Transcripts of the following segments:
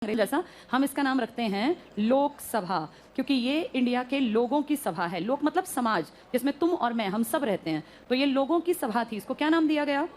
जैसा हम इसका नाम रखते हैं लोकसभा, क्योंकि ये इंडिया के लोगों की सभा है। लोक मतलब समाज, जिसमें तुम और मैं हम सब रहते हैं। तो ये लोगों की सभा थी, इसको क्या नाम दिया गया?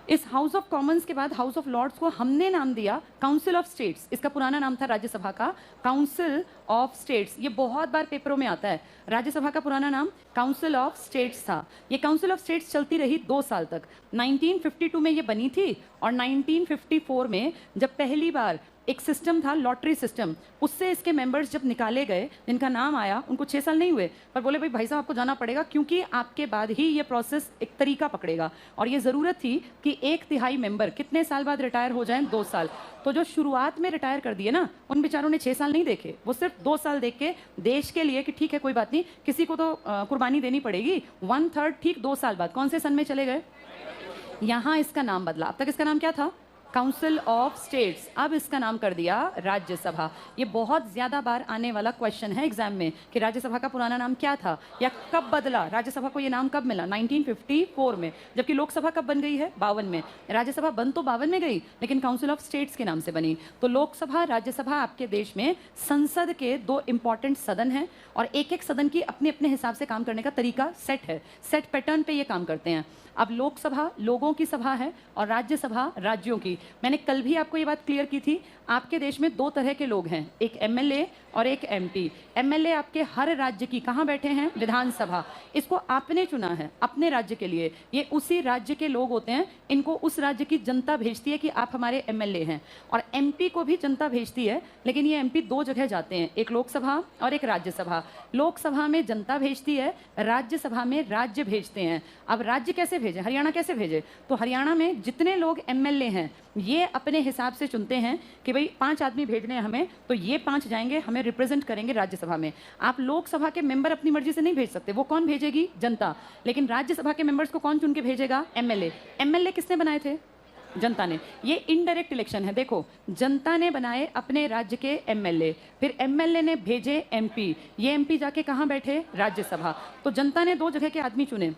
इस हाउस ऑफ कॉमन्स के बाद हाउस ऑफ लॉर्ड्स को हमने नाम दिया काउंसिल ऑफ स्टेट्स। इसका पुराना नाम था राज्यसभा का काउंसिल ऑफ स्टेट्स। ये बहुत बार पेपरों में आता है। राज्यसभा का पुराना नाम काउंसिल ऑफ स्टेट्स था। ये काउंसिल ऑफ स्टेट्स चलती रही 2 साल तक। 1952 में ये बनी थी और 1954 में जब पहली बार एक सिस्टम था, लॉटरी सिस्टम, उससे इसके मेंबर्स जब निकाले गए, जिनका नाम आया, उनको 6 साल नहीं हुए, पर बोले भाई साहब आपको जाना पड़ेगा, क्योंकि आपके बाद ही ये प्रोसेस एक तरीका पकड़ेगा। और ये ज़रूरत थी कि 1/3 मेंबर कितने साल बाद रिटायर हो जाएं? 2 साल। तो जो शुरुआत में रिटायर कर दिए ना, उन बेचारों ने 6 साल नहीं देखे, वो सिर्फ 2 साल देख के देश के लिए कि ठीक है कोई बात नहीं, किसी को तो कुर्बानी देनी पड़ेगी, 1/3 ठीक 2 साल बाद कौन से सन में चले गए? यहाँ इसका नाम बदला। अब तक इसका नाम क्या था? Council of states. अब इसका नाम कर दिया राज्यसभा। ये बहुत ज्यादा बार आने वाला क्वेश्चन है एग्जाम में कि राज्यसभा का पुराना नाम क्या था या कब बदला, राज्यसभा को ये नाम कब मिला? 1954 में। जबकि लोकसभा कब बन गई है? 52 में। राज्यसभा बन तो 52 में गई, लेकिन काउंसिल ऑफ स्टेट्स के नाम से बनी। तो लोकसभा, राज्यसभा आपके देश में संसद के 2 इंपॉर्टेंट सदन हैं और एक एक सदन की अपने अपने हिसाब से काम करने का तरीका सेट है। सेट पैटर्न पे ये काम करते हैं। अब लोकसभा लोगों की सभा है और राज्यसभा राज्यों की। मैंने कल भी आपको ये बात क्लियर की थी। आपके देश में 2 तरह के लोग हैं, एक एमएलए और एक एमपी। एमएलए आपके हर राज्य की कहाँ बैठे हैं? विधानसभा। इसको आपने चुना है अपने राज्य के लिए। ये उसी राज्य के लोग होते हैं, इनको उस राज्य की जनता भेजती है कि आप हमारे एमएलए हैं। और एमपी को भी जनता भेजती है, लेकिन ये एमपी 2 जगह जाते हैं, एक लोकसभा और एक राज्यसभा। लोकसभा में जनता भेजती है, राज्यसभा में राज्य भेजते हैं। अब राज्य कैसे भेजे? हरियाणा कैसे भेजे? तो हरियाणा में जितने लोग एमएलए हैं, ये अपने हिसाब से चुनते हैं कि भाई 5 आदमी भेजने हैं हमें, तो ये 5 जाएंगे, हमें रिप्रेजेंट करेंगे राज्यसभा में। आप लोकसभा के मेंबर अपनी मर्जी से नहीं भेज सकते, वो कौन भेजेगी? जनता। लेकिन राज्यसभा के मेंबर्स को कौन चुन के भेजेगा? एमएलए। एमएलए किसने बनाए थे? जनता ने। ये इनडायरेक्ट इलेक्शन है। देखो, जनता ने बनाए अपने राज्य के एमएलए, फिर एमएलए ने भेजे एमपी, ये एमपी जाके कहाँ बैठे? राज्यसभा। तो जनता ने 2 जगह के आदमी चुने।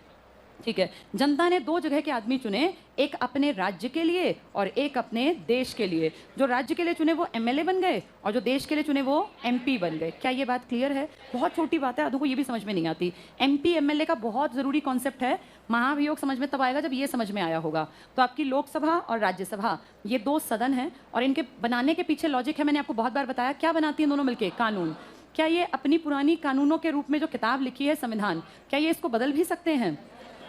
ठीक है, जनता ने 2 जगह के आदमी चुने, एक अपने राज्य के लिए और एक अपने देश के लिए। जो राज्य के लिए चुने वो एमएलए बन गए और जो देश के लिए चुने वो एमपी बन गए। क्या ये बात क्लियर है? बहुत छोटी बात है, आधों को ये भी समझ में नहीं आती। एमपी एमएलए का बहुत जरूरी कॉन्सेप्ट है। महाभियोग समझ में तब आएगा जब ये समझ में आया होगा। तो आपकी लोकसभा और राज्यसभा, ये 2 सदन हैं और इनके बनाने के पीछे लॉजिक है। मैंने आपको बहुत बार बताया। क्या बनाती हैं दोनों मिलकर? कानून। क्या ये अपनी पुरानी कानूनों के रूप में जो किताब लिखी है संविधान, क्या ये इसको बदल भी सकते हैं?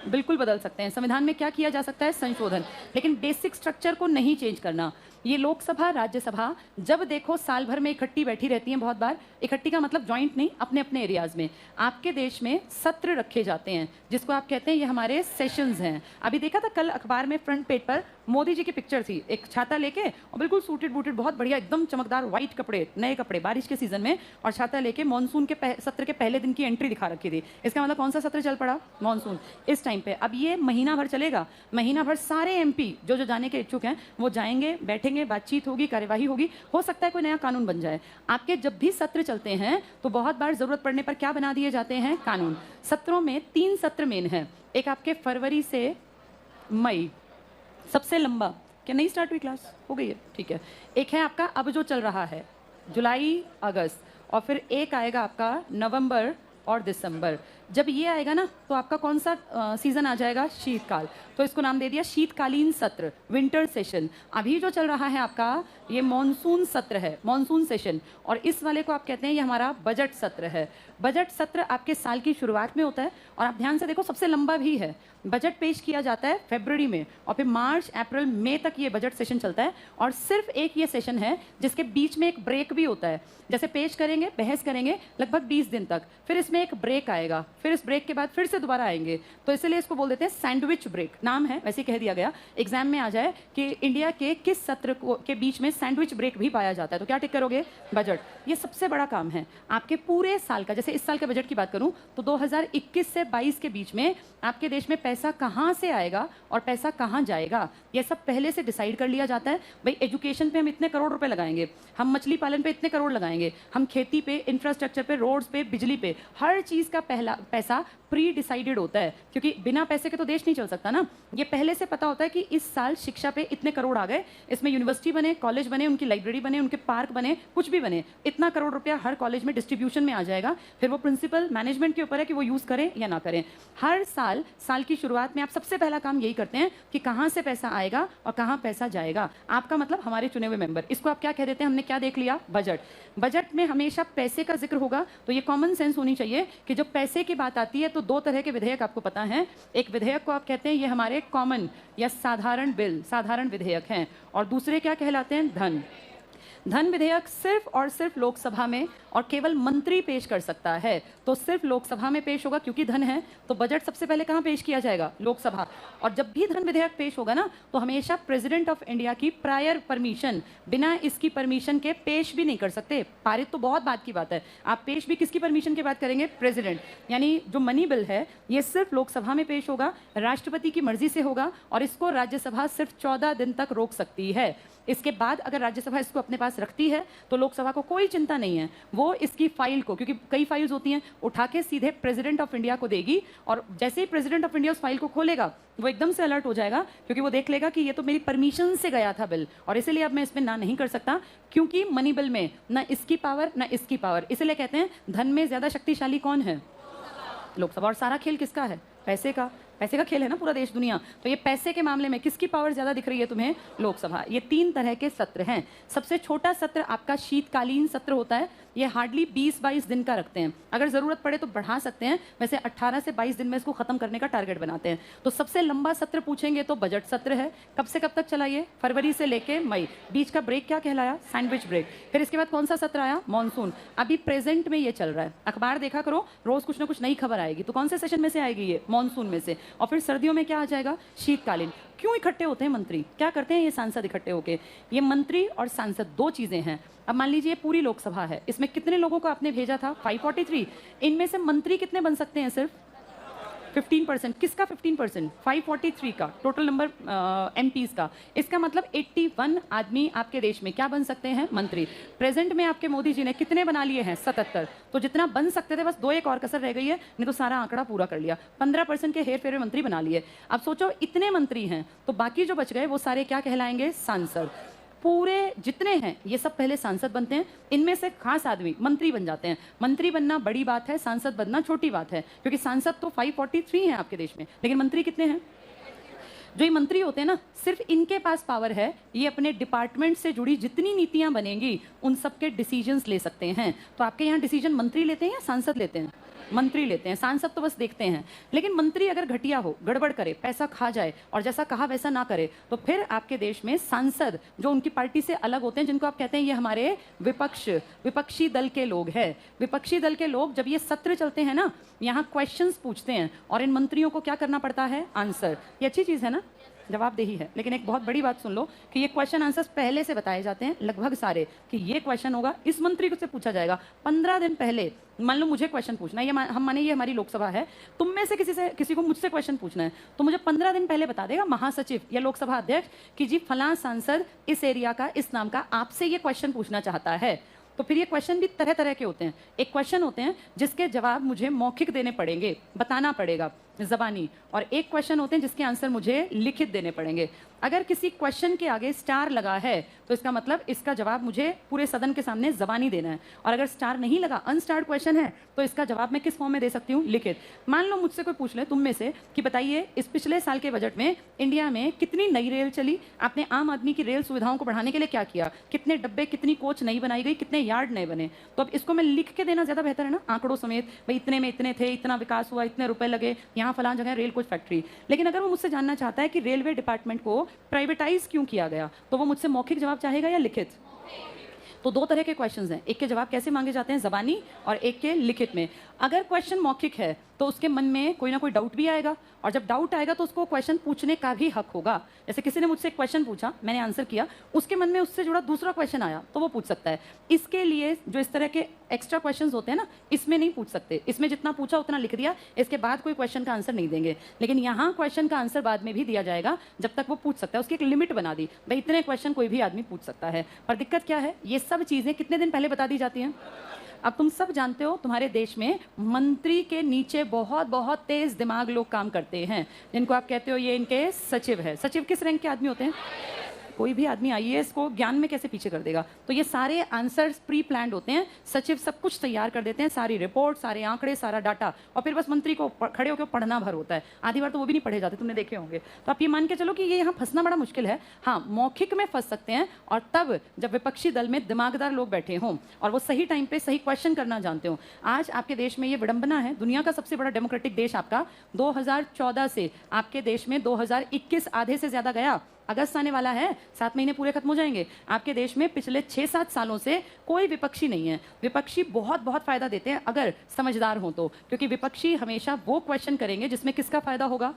बिल्कुल बदल सकते हैं। संविधान में क्या किया जा सकता है? संशोधन। लेकिन बेसिक स्ट्रक्चर को नहीं चेंज करना। ये लोकसभा राज्यसभा जब देखो साल भर में इकट्ठी बैठी रहती हैं। बहुत बार इकट्ठी का मतलब जॉइंट नहीं, अपने अपने एरियाज में। आपके देश में सत्र रखे जाते हैं, जिसको आप कहते हैं ये हमारे सेशंस हैं। अभी देखा था कल अखबार में फ्रंट पेज पर मोदी जी की पिक्चर थी, एक छाता लेके और बिल्कुल सूटेड बूटेड, बहुत बढ़िया, एकदम चमकदार व्हाइट कपड़े, नए कपड़े, बारिश के सीजन में, और छाता लेके मानसून के सत्र के पहले दिन की एंट्री दिखा रखी थी। इसका मतलब कौन सा सत्र चल पड़ा? मानसून। इस टाइम पे अब ये महीना भर चलेगा। महीना भर सारे एमपी जो जो जाने के इच्छुक हैं वो जाएंगे, बैठेंगे, बातचीत होगी, कार्यवाही होगी। हो सकता है कोई नया कानून बन जाए। आपके जब भी सत्र चलते हैं तो बहुत बार जरूरत पड़ने पर क्या बना दिए जाते हैं? कानून। सत्रों में 3 सत्र मेन है। एक आपके फरवरी से मई, सबसे लंबा। क्या नहीं स्टार्ट हुई क्लास? हो गई है, ठीक है। एक है आपका अब जो चल रहा है, जुलाई अगस्त, और फिर एक आएगा आपका नवंबर और दिसंबर। जब ये आएगा ना तो आपका कौन सा सीजन आ जाएगा? शीतकाल। तो इसको नाम दे दिया शीतकालीन सत्र, विंटर सेशन। अभी जो चल रहा है आपका ये मॉनसून सत्र है, मॉनसून सेशन। और इस वाले को आप कहते हैं ये हमारा बजट सत्र है। बजट सत्र आपके साल की शुरुआत में होता है और आप ध्यान से देखो सबसे लंबा भी है। बजट पेश किया जाता है फरवरी में और फिर मार्च, अप्रैल, मई तक ये बजट सेशन चलता है। और सिर्फ एक ये सेशन है जिसके बीच में एक ब्रेक भी होता है। जैसे पेश करेंगे, बहस करेंगे लगभग 20 दिन तक, फिर इसमें एक ब्रेक आएगा, फिर इस ब्रेक के बाद फिर से दोबारा आएंगे। तो इसलिए इसको बोल देते हैं सैंडविच ब्रेक। नाम है, वैसे कह दिया गया। एग्जाम में आ जाए कि इंडिया के किस सत्र के बीच में सैंडविच ब्रेक भी पाया जाता है, तो क्या टिक करोगे? बजट। ये सबसे बड़ा काम है आपके पूरे साल का। जैसे इस साल के बजट की बात करूं तो 2021 से 22 के बीच में आपके देश में पैसा कहां से आएगा और पैसा कहां जाएगा, ये सब पहले से डिसाइड कर लिया जाता है। भाई एजुकेशन पे हम इतने करोड़ रुपए लगाएंगे, हम मछली पालन पे इतने करोड़ लगाएंगे, हम खेती पे, इंफ्रास्ट्रक्चर पे, रोड्स पे, बिजली पे, हर चीज का पैसा प्री डिसाइडेड होता है, क्योंकि बिना पैसे के तो देश नहीं चल सकता ना। ये पहले से पता होता है कि इस साल शिक्षा पे इतने करोड़ आ गए, इसमें यूनिवर्सिटी बने, कॉलेज बने, उनकी लाइब्रेरी बने, उनके पार्क बने, कुछ भी बने, इतना करोड़ रुपया हर कॉलेज में डिस्ट्रीब्यूशन में आ जाएगा। फिर वो प्रिंसिपल मैनेजमेंट के ऊपर है कि वो यूज़ करें या ना करें। हर साल की शुरुआत में आप सबसे पहला काम यही करते हैं कि कहाँ से पैसा आएगा और कहाँ पैसा जाएगा। आपका मतलब हमारे चुने हुए मेंबर, इसको आप क्या कह देते हैं? हमने क्या देख लिया? बजट। बजट में हमेशा पैसे का जिक्र होगा, तो ये कॉमन सेंस होनी चाहिए कि जब पैसे की बात आती है तो दो तरह के विधेयक आपको पता है। एक विधेयक को आप कहते हैं ये हमारे कॉमन या साधारण बिल, साधारण विधेयक हैं, और दूसरे क्या कहलाते हैं? धन विधेयक सिर्फ और सिर्फ लोकसभा में और केवल मंत्री पेश कर सकता है। तो सिर्फ लोकसभा में पेश होगा, क्योंकि धन है तो बजट सबसे पहले कहाँ पेश किया जाएगा? लोकसभा। और जब भी धन विधेयक पेश होगा ना, तो हमेशा प्रेसिडेंट ऑफ इंडिया की प्रायर परमिशन, बिना इसकी परमिशन के पेश भी नहीं कर सकते। पारित तो बहुत बात की बात है, आप पेश भी किसकी परमिशन के बात करेंगे? प्रेसिडेंट। यानी जो मनी बिल है ये सिर्फ लोकसभा में पेश होगा, राष्ट्रपति की मर्जी से होगा, और इसको राज्यसभा सिर्फ 14 दिन तक रोक सकती है। इसके बाद अगर राज्यसभा इसको अपने पास रखती है तो लोकसभा को कोई चिंता नहीं है, वो इसकी फाइल को, क्योंकि कई फाइल्स होती हैं, उठा के सीधे प्रेसिडेंट ऑफ इंडिया को देगी, और जैसे ही प्रेसिडेंट ऑफ इंडिया उस फाइल को खोलेगा वो एकदम से अलर्ट हो जाएगा, क्योंकि वो देख लेगा कि ये तो मेरी परमिशन से गया था बिल, और इसीलिए अब मैं इसमें ना नहीं कर सकता, क्योंकि मनी बिल में ना इसकी पावर ना इसकी पावर। इसलिए कहते हैं धन में ज्यादा शक्तिशाली कौन है? लोकसभा। और सारा खेल किसका है? पैसे का। पैसे का खेल है ना पूरा देश दुनिया। तो ये पैसे के मामले में किसकी पावर ज्यादा दिख रही है तुम्हें? लोकसभा। ये 3 तरह के सत्र हैं। सबसे छोटा सत्र आपका शीतकालीन सत्र होता है, ये हार्डली 20-22 दिन का रखते हैं, अगर जरूरत पड़े तो बढ़ा सकते हैं, वैसे 18 से 22 दिन में इसको खत्म करने का टारगेट बनाते हैं। तो सबसे लंबा सत्र पूछेंगे तो बजट सत्र है। कब से कब तक चला ये? फरवरी से लेके मई। बीच का ब्रेक क्या कहलाया? Sandwich break. फिर इसके बाद कौन सा सत्र आया? मॉनसून। अभी प्रेजेंट में ये चल रहा है, अखबार देखा करो, रोज कुछ ना कुछ नई खबर आएगी। तो कौन से सेशन में से आएगी? ये मॉनसून में से। और फिर सर्दियों में क्या आ जाएगा? शीतकालीन। क्यों इकट्ठे होते हैं मंत्री? क्या करते हैं ये सांसद इकट्ठे होके? ये मंत्री और सांसद दो चीजें हैं। अब मान लीजिए पूरी लोकसभा है, इसमें कितने लोगों को आपने भेजा था? 543। इनमें से मंत्री कितने बन सकते हैं? सिर्फ 15%। किसका 15%? 543 का टोटल नंबर एमपीज का। इसका मतलब 81 आदमी आपके देश में क्या बन सकते हैं? मंत्री। प्रेजेंट में आपके मोदी जी ने कितने बना लिए हैं? 77। तो जितना बन सकते थे बस 2 एक और कसर रह गई है, नहीं तो सारा आंकड़ा पूरा कर लिया। 15% के हेर फेर में मंत्री बना लिए। अब सोचो इतने मंत्री हैं तो बाकी जो बच गए वो सारे क्या कहलाएंगे? सांसद। पूरे जितने हैं ये सब पहले सांसद बनते हैं, इनमें से खास आदमी मंत्री बन जाते हैं। मंत्री बनना बड़ी बात है, सांसद बनना छोटी बात है, क्योंकि सांसद तो 543 हैं आपके देश में, लेकिन मंत्री कितने हैं? जो ये मंत्री होते हैं ना, सिर्फ इनके पास पावर है, ये अपने डिपार्टमेंट से जुड़ी जितनी नीतियां बनेंगी उन सब के डिसीजंस ले सकते हैं। तो आपके यहाँ डिसीजन मंत्री लेते हैं या सांसद लेते हैं? मंत्री लेते हैं। सांसद तो बस देखते हैं। लेकिन मंत्री अगर घटिया हो, गड़बड़ करे, पैसा खा जाए और जैसा कहा वैसा ना करे, तो फिर आपके देश में सांसद जो उनकी पार्टी से अलग होते हैं, जिनको आप कहते हैं ये हमारे विपक्षी दल के लोग हैं। विपक्षी दल के लोग जब ये सत्र चलते हैं ना, यहाँ क्वेश्चंस पूछते हैं और इन मंत्रियों को क्या करना पड़ता है? आंसर। ये अच्छी चीज़ है ना, जवाबदेही है। लेकिन एक बहुत बड़ी बात सुन लो कि ये क्वेश्चन आंसर्स पहले से बताए जाते हैं लगभग सारे, कि ये क्वेश्चन होगा, इस मंत्री को से पूछा जाएगा 15 दिन पहले। मान लो मुझे क्वेश्चन पूछना है, हम माने ये हमारी लोकसभा है, तुम में से किसी को मुझसे क्वेश्चन पूछना है, तो मुझे 15 दिन पहले बता देगा महासचिव या लोकसभा अध्यक्ष कि जी फलां सांसद इस एरिया का, इस नाम का, आपसे ये क्वेश्चन पूछना चाहता है। तो फिर ये क्वेश्चन भी तरह तरह के होते हैं। एक क्वेश्चन होते हैं जिसके जवाब मुझे मौखिक देने पड़ेंगे, बताना पड़ेगा ज़बानी, और एक क्वेश्चन होते हैं जिसके आंसर मुझे लिखित देने पड़ेंगे। अगर किसी क्वेश्चन के आगे स्टार लगा है तो इसका मतलब इसका जवाब मुझे पूरे सदन के सामने ज़बानी देना है, और अगर स्टार नहीं लगा, अनस्टार्ड क्वेश्चन है, तो इसका जवाब मैं किस फॉर्म में दे सकती हूँ? लिखित। मान लो मुझसे कोई पूछ ले तुम में से कि बताइए इस पिछले साल के बजट में इंडिया में कितनी नई रेल चली, आपने आम आदमी की रेल सुविधाओं को बढ़ाने के लिए क्या किया, कितने डब्बे, कितनी कोच नई बनाई गई, कितने यार्ड नए बने। तो अब इसको मैं लिख के देना ज़्यादा बेहतर है ना, आंकड़ों समेत, भाई इतने में इतने थे, इतना विकास हुआ, इतने रुपए लगे, यहाँ फलां जगह रेल कोच फैक्ट्री। लेकिन अगर वो मुझसे जानना चाहता है कि रेलवे डिपार्टमेंट को प्राइवेटाइज क्यों किया गया, तो वो मुझसे मौखिक जवाब चाहेगा या लिखित? तो 2 तरह के क्वेश्चंस हैं, एक के जवाब कैसे मांगे जाते हैं? ज़बानी, और एक के लिखित में। अगर क्वेश्चन मौखिक है तो उसके मन में कोई ना कोई डाउट भी आएगा, और जब डाउट आएगा तो उसको क्वेश्चन पूछने का भी हक होगा। जैसे किसी ने मुझसे क्वेश्चन पूछा, मैंने आंसर किया, उसके मन में उससे जुड़ा दूसरा क्वेश्चन आया तो वो पूछ सकता है। इसके लिए जो इस तरह के एक्स्ट्रा क्वेश्चंस होते हैं ना, इसमें नहीं पूछ सकते। इसमें जितना पूछा उतना लिख दिया, इसके बाद कोई क्वेश्चन का आंसर नहीं देंगे। लेकिन यहाँ क्वेश्चन का आंसर बाद में भी दिया जाएगा जब तक वो पूछ सकता है। उसकी एक लिमिट बना दी, भाई इतने क्वेश्चन कोई भी आदमी पूछ सकता है। पर दिक्कत क्या है, ये सब चीज़ें कितने दिन पहले बता दी जाती हैं? अब तुम सब जानते हो तुम्हारे देश में मंत्री के नीचे बहुत बहुत तेज दिमाग लोग काम करते हैं, जिनको आप कहते हो ये इनके सचिव है। सचिव किस रैंक के आदमी होते हैं? कोई भी आदमी आईएएस को ज्ञान में कैसे पीछे कर देगा? तो ये सारे आंसर्स प्री प्लान्ड होते हैं, सचिव सब कुछ तैयार कर देते हैं, सारी रिपोर्ट, सारे आंकड़े, सारा डाटा, और फिर बस मंत्री को खड़े होकर पढ़ना भर होता है। आधी बार तो वो भी नहीं पढ़े जाते, तुमने देखे होंगे। तो आप ये मान के चलो कि ये यहाँ फंसना बड़ा मुश्किल है। हाँ, मौखिक में फंस सकते हैं, और तब जब विपक्षी दल में दिमागदार लोग बैठे हों और वो सही टाइम पे सही क्वेश्चन करना जानते हो। आज आपके देश में ये विडंबना है, दुनिया का सबसे बड़ा डेमोक्रेटिक देश आपका 2014 से आपके देश में 2021 आधे से ज्यादा गया। अगस्त आने वाला है, 7 महीने पूरे खत्म हो जाएंगे। आपके देश में पिछले 6-7 सालों से कोई विपक्षी नहीं है। विपक्षी बहुत बहुत फायदा देते हैं अगर समझदार हो तो, क्योंकि विपक्षी हमेशा वो क्वेश्चन करेंगे जिसमें किसका फायदा होगा।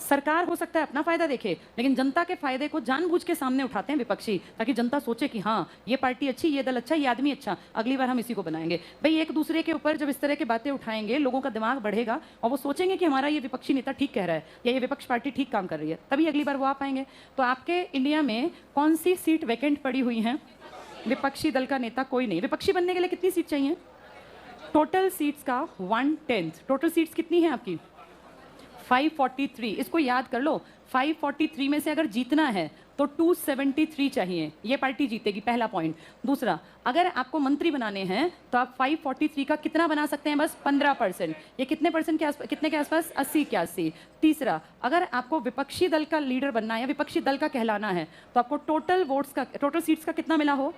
सरकार हो सकता है अपना फायदा देखे, लेकिन जनता के फायदे को जानबूझ के सामने उठाते हैं विपक्षी, ताकि जनता सोचे कि हाँ ये पार्टी अच्छी, ये दल अच्छा, ये आदमी अच्छा, अगली बार हम इसी को बनाएंगे। भाई एक दूसरे के ऊपर जब इस तरह की बातें उठाएंगे, लोगों का दिमाग बढ़ेगा और वो सोचेंगे कि हमारा ये विपक्षी नेता ठीक कह रहा है या ये विपक्ष पार्टी ठीक काम कर रही है, तभी अगली बार वो आ पाएंगे। तो आपके इंडिया में कौन सी सीट वैकेंट पड़ी हुई है? विपक्षी दल का नेता कोई नहीं। विपक्षी बनने के लिए कितनी सीट चाहिए? टोटल सीट्स का 1/10। टोटल सीट्स कितनी है आपकी? 543। इसको याद कर लो, 543 में से अगर जीतना है तो 273 चाहिए, ये पार्टी जीतेगी, पहला पॉइंट। दूसरा, अगर आपको मंत्री बनाने हैं तो आप 543 का कितना बना सकते हैं? बस 15%। ये कितने परसेंट के आसपास, कितने के आसपास? 80-81। तीसरा, अगर आपको विपक्षी दल का लीडर बनना है या विपक्षी दल का कहलाना है तो आपको टोटल वोट्स का, टोटल सीट्स का कितना मिला हो?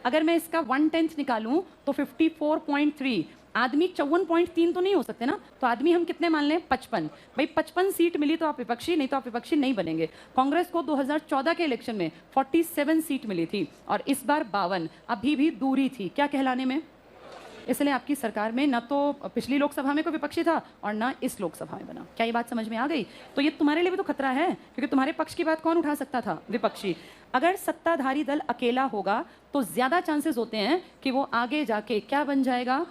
अगर मैं इसका 1/10 निकालूं तो 54.3। आदमी 54.3 तो नहीं हो सकते ना, तो आदमी हम कितने मान लें? 55। भाई 55 सीट मिली तो आप विपक्षी, नहीं तो आप विपक्षी नहीं बनेंगे। कांग्रेस को 2014 के इलेक्शन में 47 सीट मिली थी और इस बार 52। अभी भी दूरी थी क्या कहलाने में? इसलिए आपकी सरकार में ना तो पिछली लोकसभा में कोई विपक्षी था और ना इस लोकसभा में बना। क्या ये बात समझ में आ गई? तो ये तुम्हारे लिए भी तो खतरा है, क्योंकि तुम्हारे पक्ष की बात कौन उठा सकता था? विपक्षी। अगर सत्ताधारी दल अकेला होगा तो ज्यादा चांसेस होते हैं कि वो आगे जाके क्या बन जाएगा?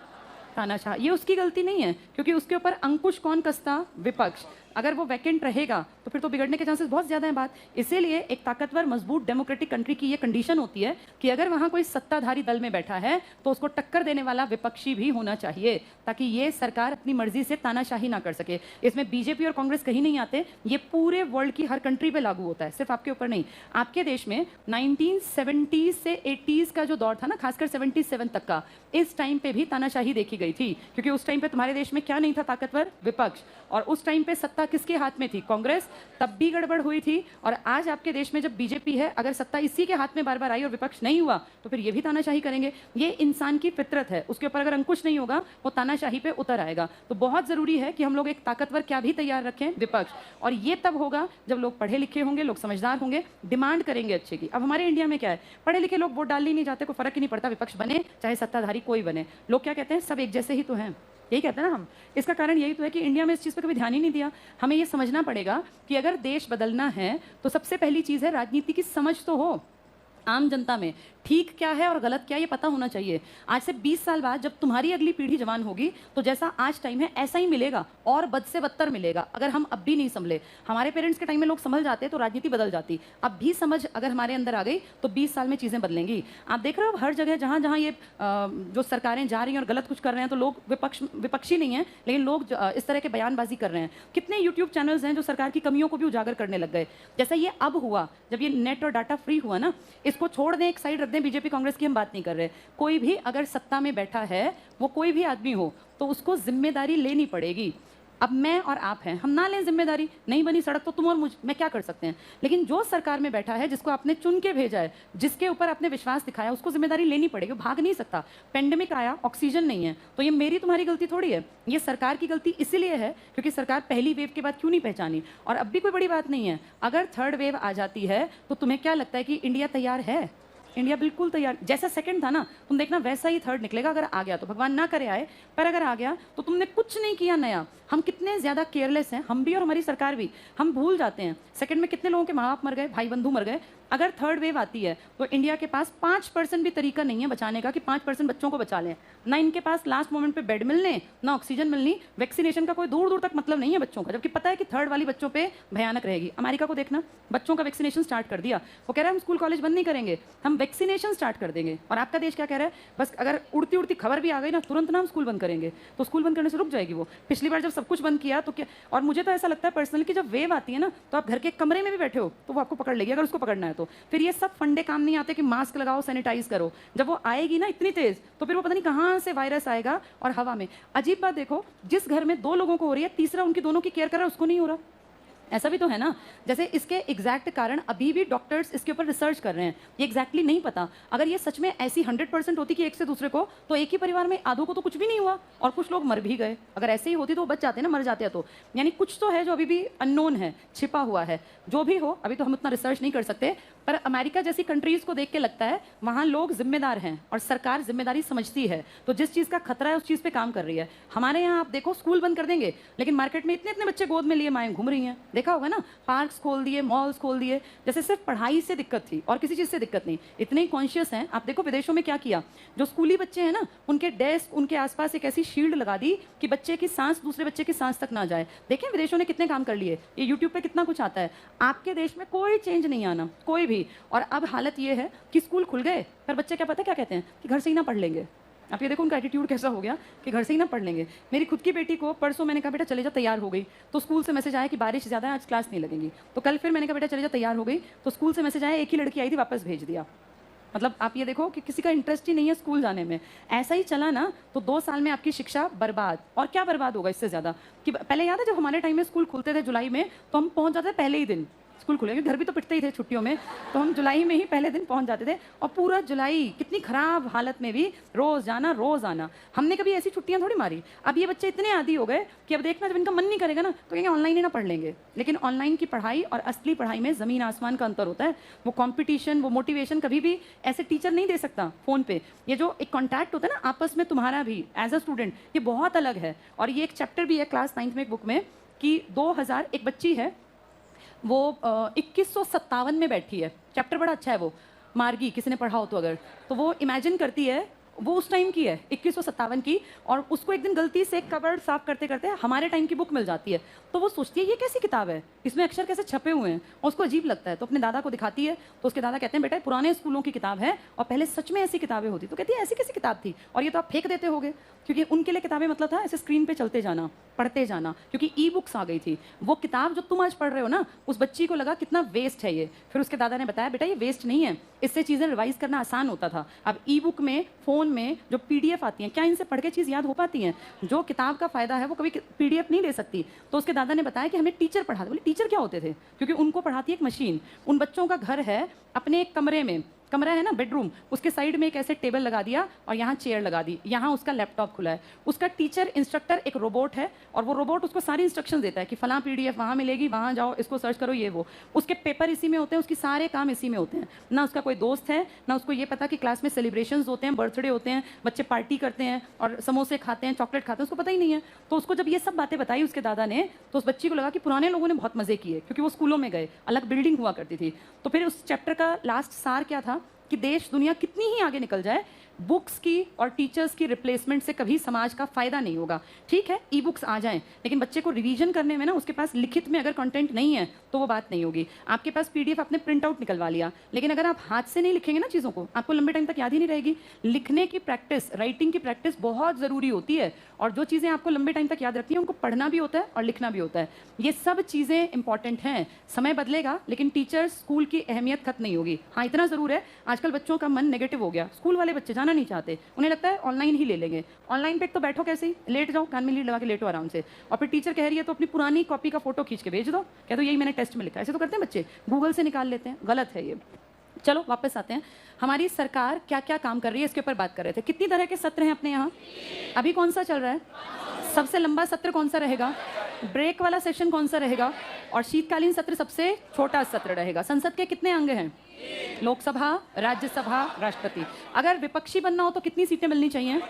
तानाशाह। ये उसकी गलती नहीं है, क्योंकि उसके ऊपर अंकुश कौन कसता? विपक्ष। अगर वो वैकेंट रहेगा तो फिर तो बिगड़ने के चांसेस बहुत ज्यादा हैं बात। इसीलिए एक ताकतवर मजबूत डेमोक्रेटिक कंट्री की ये कंडीशन होती है कि अगर वहां कोई सत्ताधारी दल में बैठा है तो उसको टक्कर देने वाला विपक्षी भी होना चाहिए, ताकि ये सरकार अपनी मर्जी से तानाशाही ना कर सके। इसमें बीजेपी और कांग्रेस कहीं नहीं आते, ये पूरे वर्ल्ड की हर कंट्री पे लागू होता है, सिर्फ आपके ऊपर नहीं। आपके देश में 1970 से 80s का जो दौर था ना, खासकर 77 तक का, इस टाइम पे भी तानाशाही देखी गई थी, क्योंकि उस टाइम पे तुम्हारे देश में क्या नहीं था? ताकतवर विपक्ष। और उस टाइम पे सत्ता किसके हाथ में थी? कांग्रेस। तब भी गड़बड़ हुई थी। और आज आपके देश में जब बीजेपी है, अगर सत्ता इसी के हाथ में बार बार आई और विपक्ष नहीं हुआ तो फिर ये भी तानाशाही करेंगे। ये इंसान की फितरत है, उसके ऊपर अगर अंकुश नहीं होगा वो तानाशाही पे उतर आएगा। तो बहुत जरूरी है कि हम लोग एक ताकतवर क्या भी तैयार रखें? विपक्ष। और ये तब होगा जब लोग पढ़े लिखे होंगे, लोग समझदार होंगे, डिमांड करेंगे अच्छे की। अब हमारे इंडिया में क्या है, पढ़े लिखे लोग वोट डालने नहीं जाते, कोई फर्क ही नहीं पड़ता, विपक्ष बने चाहे सत्ताधारी कोई बने। लोग क्या कहते हैं? सब एक जैसे ही तो हैं, यही कहते हैं ना हम। इसका कारण यही तो है कि इंडिया में इस चीज़ पर कभी ध्यान ही नहीं दिया। हमें ये समझना पड़ेगा कि अगर देश बदलना है तो सबसे पहली चीज़ है राजनीति की समझ तो हो। आम जनता में ठीक क्या है और गलत क्या है ये पता होना चाहिए। आज से 20 साल बाद जब तुम्हारी अगली पीढ़ी जवान होगी तो जैसा आज टाइम है ऐसा ही मिलेगा, और बद से बदतर मिलेगा अगर हम अब भी नहीं संभले। हमारे पेरेंट्स के टाइम में लोग संभल जाते तो राजनीति बदल जाती। अब भी समझ अगर हमारे अंदर आ गई तो 20 साल में चीज़ें बदलेंगी। आप देख रहे हो हर जगह जहाँ जहाँ ये जो सरकारें जा रही हैं और गलत कुछ कर रहे हैं तो लोग विपक्षी नहीं हैं, लेकिन लोग इस तरह के बयानबाजी कर रहे हैं। कितने यूट्यूब चैनल्स हैं जो सरकार की कमियों को भी उजागर करने लग गए। जैसा ये अब हुआ, जब ये नेट और डाटा फ्री हुआ ना, इसको छोड़ दें, एक साइड रख दें, बीजेपी कांग्रेस की हम बात नहीं कर रहे। कोई भी अगर सत्ता में बैठा है, वो कोई भी आदमी हो, तो उसको जिम्मेदारी लेनी पड़ेगी। अब मैं और आप हैं, हम ना लें जिम्मेदारी, नहीं बनी सड़क तो तुम और मैं क्या कर सकते हैं? लेकिन जो सरकार में बैठा है, जिसको आपने चुन के भेजा है, जिसके ऊपर आपने विश्वास दिखाया, उसको जिम्मेदारी लेनी पड़ेगी। वो भाग नहीं सकता। पेंडेमिक आया, ऑक्सीजन नहीं है, तो ये मेरी तुम्हारी गलती थोड़ी है, ये सरकार की गलती इसीलिए है क्योंकि सरकार पहली वेव के बाद क्यों नहीं पहचानी। और अब भी कोई बड़ी बात नहीं है, अगर थर्ड वेव आ जाती है तो तुम्हें क्या लगता है कि इंडिया तैयार है? इंडिया बिल्कुल तैयार। जैसा सेकंड था ना, तुम देखना वैसा ही थर्ड निकलेगा। अगर आ गया तो भगवान ना करे आए, पर अगर आ गया तो तुमने कुछ नहीं किया नया। हम कितने ज़्यादा केयरलेस हैं, हम भी और हमारी सरकार भी। हम भूल जाते हैं सेकंड में कितने लोगों के माँ बाप मर गए, भाई बंधु मर गए। अगर थर्ड वेव आती है तो इंडिया के पास 5% भी तरीका नहीं है बचाने का कि 5% बच्चों को बचा लें। ना इनके पास लास्ट मोमेंट पे बेड मिलने, ना ऑक्सीजन मिलनी, वैक्सीनेशन का कोई दूर दूर तक मतलब नहीं है बच्चों का, जबकि पता है कि थर्ड वाली बच्चों पे भयानक रहेगी। अमेरिका को देखना, बच्चों का वैक्सीनेशन स्टार्ट कर दिया, वो कह रहा है हम स्कूल कॉलेज बंद नहीं करेंगे, हम वैक्सीनेशन स्टार्ट कर देंगे। और आपका देश क्या कह रहा है, बस अगर उड़ती उड़ती खबर भी आ गई ना तुरंत ना हम स्कूल बंद करेंगे, तो स्कूल बंद करने से रुक जाएगी वो। पिछली बार जब सब कुछ बंद किया तो क्या, और मुझे तो ऐसा लगता है पर्सनली कि जब वेव आती है ना तो आप घर के कमरे में भी बैठे हो तो वो आपको पकड़ लेगी, अगर उसको पकड़ना है तो। फिर ये सब फंडे काम नहीं आते कि मास्क लगाओ, सैनिटाइज करो। जब वो आएगी ना इतनी तेज तो फिर वो पता नहीं कहाँ से वायरस आएगा और हवा में। अजीब बात देखो, जिस घर में 2 लोगों को हो रही है, तीसरा उनकी दोनों की केयर कर रहा है, उसको नहीं हो रहा। ऐसा भी तो है ना। जैसे इसके एग्जैक्ट कारण अभी भी डॉक्टर्स इसके ऊपर रिसर्च कर रहे हैं, ये एग्जैक्टली नहीं पता। अगर ये सच में ऐसी 100% होती कि एक से दूसरे को, तो एक ही परिवार में आधों को तो कुछ भी नहीं हुआ और कुछ लोग मर भी गए। अगर ऐसे ही होती तो वो बच जाते ना, मर जाते हैं तो। यानी कुछ तो है जो अभी भी अननोन है, छिपा हुआ है। जो भी हो, अभी तो हम उतना रिसर्च नहीं कर सकते, पर अमेरिका जैसी कंट्रीज को देख के लगता है वहाँ लोग जिम्मेदार हैं और सरकार जिम्मेदारी समझती है, तो जिस चीज़ का खतरा है उस चीज़ पे काम कर रही है। हमारे यहाँ आप देखो, स्कूल बंद कर देंगे लेकिन मार्केट में इतने इतने बच्चे गोद में लिए माएँ घूम रही हैं, देखा होगा ना। पार्क्स खोल दिए, मॉल्स खोल दिए, जैसे सिर्फ पढ़ाई से दिक्कत थी और किसी चीज़ से दिक्कत नहीं। इतने ही कॉन्शियस हैं। आप देखो विदेशों में क्या किया, जो स्कूली बच्चे हैं ना उनके डेस्क, उनके आसपास एक ऐसी शील्ड लगा दी कि बच्चे की सांस दूसरे बच्चे की सांस तक ना जाए। देखें विदेशों ने कितने काम कर लिए, ये यूट्यूब पे कितना कुछ आता है। आपके देश में कोई चेंज नहीं आना, कोई भी। और अब हालत ये है कि स्कूल खुल गए पर बच्चे क्या पता क्या कहते हैं कि घर से ही ना पढ़ लेंगे। आप ये देखो उनका एटीट्यूड कैसा हो गया कि घर से ही ना पढ़ लेंगे। मेरी खुद की बेटी को परसों मैंने कहा बेटा चले जा, तैयार हो गई, तो स्कूल से मैसेज आया कि बारिश ज़्यादा है, आज क्लास नहीं लगेगी। तो कल फिर मैंने कहा बेटा चले जा, तैयार हो गई, तो स्कूल से मैसेज आया एक ही लड़की आई थी, वापस भेज दिया। मतलब आप ये देखो कि किसी का इंटरेस्ट ही नहीं है स्कूल जाने में। ऐसा ही चला ना तो 2 साल में आपकी शिक्षा बर्बाद। और क्या बर्बाद होगा इससे ज़्यादा, कि पहले याद है जब हमारे टाइम में स्कूल खुलते थे जुलाई में, तो हम पहुंच जाते पहले ही दिन स्कूल खुलेंगे, घर भी तो पिटते ही थे छुट्टियों में, तो हम जुलाई में ही पहले दिन पहुंच जाते थे। और पूरा जुलाई कितनी खराब हालत में भी रोज़ जाना रोज़ आना। हमने कभी ऐसी छुट्टियां थोड़ी मारी। अब ये बच्चे इतने आदी हो गए कि अब देखना जब इनका मन नहीं करेगा ना तो कहेंगे ऑनलाइन ही ना पढ़ लेंगे। लेकिन ऑनलाइन की पढ़ाई और असली पढ़ाई में ज़मीन आसमान का अंतर होता है। वो कॉम्पिटिशन, वो मोटिवेशन कभी भी ऐसे टीचर नहीं दे सकता फ़ोन पे। ये जो एक कॉन्टैक्ट होता है ना आपस में तुम्हारा भी एज अ स्टूडेंट, ये बहुत अलग है। और ये एक चैप्टर भी है क्लास 9th में एक बुक में कि 2000 एक बच्ची है, वो 2157 में बैठी है। चैप्टर बड़ा अच्छा है वो, मार्गी, किसी ने पढ़ा हो तो अगर, तो वो इमेजिन करती है, वो उस टाइम की है 2157 की, और उसको एक दिन गलती से कबर्ड साफ करते करते हमारे टाइम की बुक मिल जाती है। तो वो सोचती है ये कैसी किताब है, इसमें अक्षर कैसे छपे हुए हैं, और उसको अजीब लगता है। तो अपने दादा को दिखाती है, तो उसके दादा कहते हैं बेटा पुराने स्कूलों की किताब है और पहले सच में ऐसी किताबें होती। तो कहती है ऐसी कैसी किताब थी, और ये तो आप फेंक देते होगे। क्योंकि उनके लिए किताबें मतलब था ऐसे स्क्रीन पे चलते जाना, पढ़ते जाना, क्योंकि ई बुक्स आ गई थी। वो किताब जो तुम आज पढ़ रहे हो ना, उस बच्ची को लगा कितना वेस्ट है ये। फिर उसके दादा ने बताया बेटा ये वेस्ट नहीं है, इससे चीज़ें रिवाइज करना आसान होता था। अब ई बुक में, फ़ोन में जो PDF आती हैं, क्या इनसे पढ़ के चीज़ याद हो पाती हैं? जो किताब का फ़ायदा है वो कभी PDF नहीं दे सकती। तो उसके दादा ने बताया कि हमें टीचर पढ़ाते। बोले टीचर क्या होते थे? क्योंकि उनको पढ़ाती एक मशीन। उन बच्चों का घर है, अपने एक कमरे में, कमरा है ना बेडरूम, उसके साइड में एक ऐसे टेबल लगा दिया और यहाँ चेयर लगा दी, यहाँ उसका लैपटॉप खुला है। उसका टीचर इंस्ट्रक्टर एक रोबोट है और वो रोबोट उसको सारी इंस्ट्रक्शन देता है कि फलां PDF वहाँ मिलेगी, वहाँ जाओ, इसको सर्च करो, ये वो। उसके पेपर इसी में होते हैं, उसके सारे काम इसी में होते हैं। ना उसका कोई दोस्त है, ना उसको ये पता कि क्लास में सेलिब्रेशंस होते हैं, बर्थडे होते हैं, बच्चे पार्टी करते हैं और समोसे खाते हैं, चॉकलेट खाते हैं, उसको पता ही नहीं है। तो उसको जब ये सब बातें बताई उसके दादा ने, तो उस बच्ची को लगा कि पुराने लोगों ने बहुत मज़े किए, क्योंकि वो स्कूलों में गए, अलग बिल्डिंग हुआ करती थी। तो फिर उस चैप्टर का लास्ट सार क्या था कि देश दुनिया कितनी ही आगे निकल जाए, बुक्स की और टीचर्स की रिप्लेसमेंट से कभी समाज का फ़ायदा नहीं होगा। ठीक है ई बुक्स आ जाएं, लेकिन बच्चे को रिवीजन करने में ना उसके पास लिखित में अगर कंटेंट नहीं है तो वो बात नहीं होगी। आपके पास PDF आपने प्रिंट आउट निकलवा लिया, लेकिन अगर आप हाथ से नहीं लिखेंगे ना चीज़ों को, आपको लंबे टाइम तक याद ही नहीं रहेगी। लिखने की प्रैक्टिस, राइटिंग की प्रैक्टिस बहुत ज़रूरी होती है, और जो चीज़ें आपको लंबे टाइम तक याद रखती हैं उनको पढ़ना भी होता है और लिखना भी होता है। ये सब चीज़ें इंपॉर्टेंट हैं। समय बदलेगा लेकिन टीचर्स, स्कूल की अहमियत खत्म नहीं होगी। हाँ इतना ज़रूर है, आजकल बच्चों का मन नेगेटिव हो गया, स्कूल वाले बच्चे जाना नहीं चाहते, उन्हें लगता है ऑनलाइन ही ले लेंगे। ऑनलाइन पे तो बैठो कैसे ही, लेट जाओ, कान में लीड लगा के लेटो आराम से, और फिर टीचर कह रही है तो अपनी पुरानी कॉपी का फोटो खींच के भेज दो, कह दो यही मैंने टेस्ट में लिखा है। ऐसे तो करते हैं बच्चे, गूगल से निकाल लेते हैं, गलत है ये। चलो वापस आते हैं, हमारी सरकार क्या क्या काम कर रही है इसके ऊपर बात कर रहे थे। कितनी तरह के सत्र हैं अपने यहाँ? अभी कौन सा चल रहा है? सबसे लंबा सत्र कौन सा रहेगा? ब्रेक वाला सेशन कौन सा रहेगा? और शीतकालीन सत्र सबसे छोटा सत्र रहेगा। संसद के कितने अंग हैं? लोकसभा, राज्यसभा, राष्ट्रपति। अगर विपक्षी बनना हो तो कितनी सीटें मिलनी चाहिए?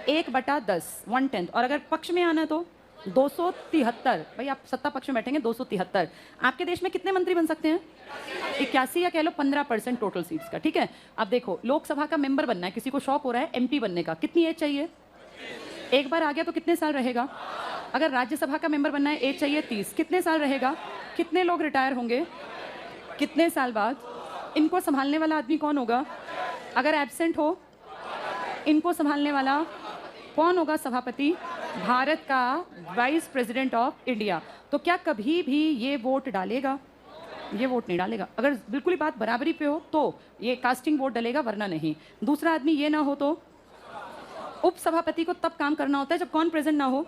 1/10, 1/10। और अगर पक्ष में आना तो 273। भाई आप सत्ता पक्ष में बैठेंगे 273। आपके देश में कितने मंत्री बन सकते हैं? 81 या कह लो 15% टोटल सीट्स का। ठीक है, अब देखो लोकसभा का मेंबर बनना है, किसी को शौक हो रहा है एमपी बनने का, कितनी एज चाहिए? एक बार आ गया तो कितने साल रहेगा? अगर राज्यसभा का मेंबर बनना है एज चाहिए 30, कितने साल रहेगा? कितने लोग रिटायर होंगे? कितने साल बाद? इनको संभालने वाला आदमी कौन होगा? अगर एब्सेंट हो इनको संभालने वाला कौन होगा? सभापति, भारत का वाइस प्रेसिडेंट ऑफ इंडिया। तो क्या कभी भी ये वोट डालेगा? ये वोट नहीं डालेगा। अगर बिल्कुल ही बात बराबरी पे हो तो ये कास्टिंग वोट डालेगा, वरना नहीं। दूसरा आदमी ये ना हो तो उप सभापति को तब काम करना होता है जब कौन प्रेजेंट ना हो?